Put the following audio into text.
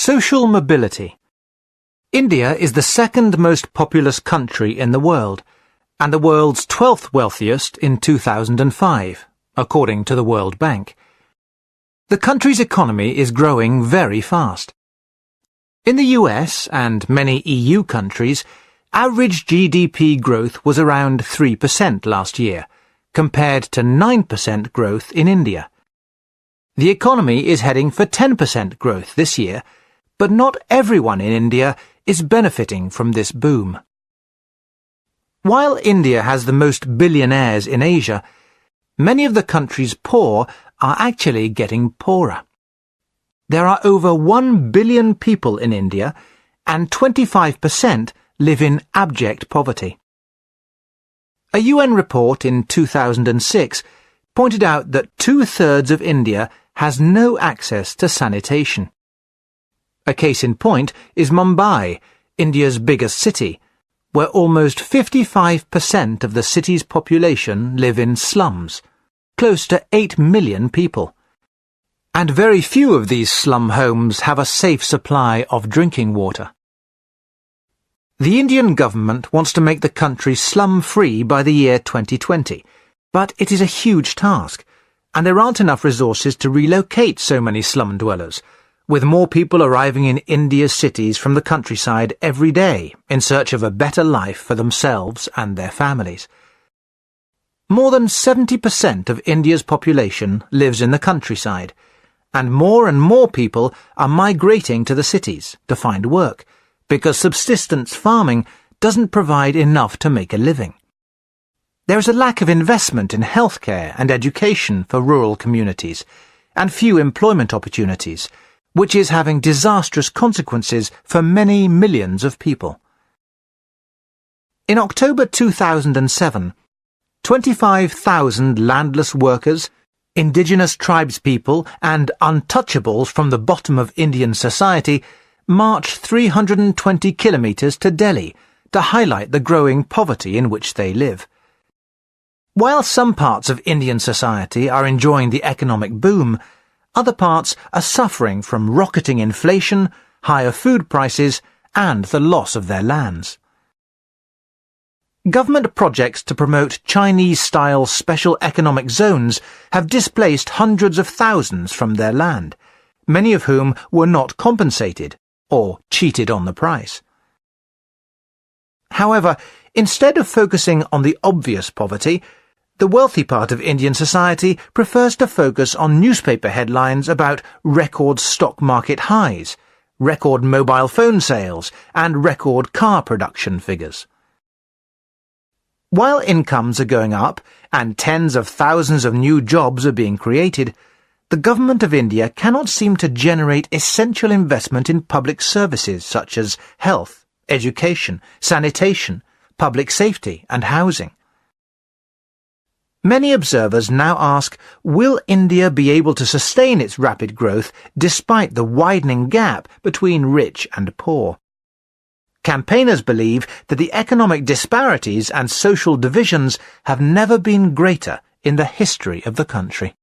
Social mobility. India is the second most populous country in the world, and the world's 12th wealthiest in 2005, according to the World Bank. The country's economy is growing very fast. In the US and many EU countries, average GDP growth was around 3% last year, compared to 9% growth in India. The economy is heading for 10% growth this year, but not everyone in India is benefiting from this boom. While India has the most billionaires in Asia, many of the country's poor are actually getting poorer. There are over 1 billion people in India, and 25% live in abject poverty. A UN report in 2006 pointed out that 2/3 of India has no access to sanitation. A case in point is Mumbai, India's biggest city, where almost 55% of the city's population live in slums, close to 8 million people. And very few of these slum homes have a safe supply of drinking water. The Indian government wants to make the country slum-free by the year 2020, but it is a huge task, and there aren't enough resources to relocate so many slum dwellers, with more people arriving in India's cities from the countryside every day in search of a better life for themselves and their families. More than 70% of India's population lives in the countryside, and more people are migrating to the cities to find work, because subsistence farming doesn't provide enough to make a living. There is a lack of investment in healthcare and education for rural communities, and few employment opportunities, which is having disastrous consequences for many millions of people. In October 2007, 25,000 landless workers, indigenous tribespeople and untouchables from the bottom of Indian society marched 320 kilometres to Delhi to highlight the growing poverty in which they live. While some parts of Indian society are enjoying the economic boom, other parts are suffering from rocketing inflation, higher food prices, and the loss of their lands. Government projects to promote Chinese-style special economic zones have displaced hundreds of thousands from their land, many of whom were not compensated or cheated on the price. However, instead of focusing on the obvious poverty, the wealthy part of Indian society prefers to focus on newspaper headlines about record stock market highs, record mobile phone sales, and record car production figures. While incomes are going up and tens of thousands of new jobs are being created, the government of India cannot seem to generate essential investment in public services such as health, education, sanitation, public safety, and housing. Many observers now ask, will India be able to sustain its rapid growth despite the widening gap between rich and poor? Campaigners believe that the economic disparities and social divisions have never been greater in the history of the country.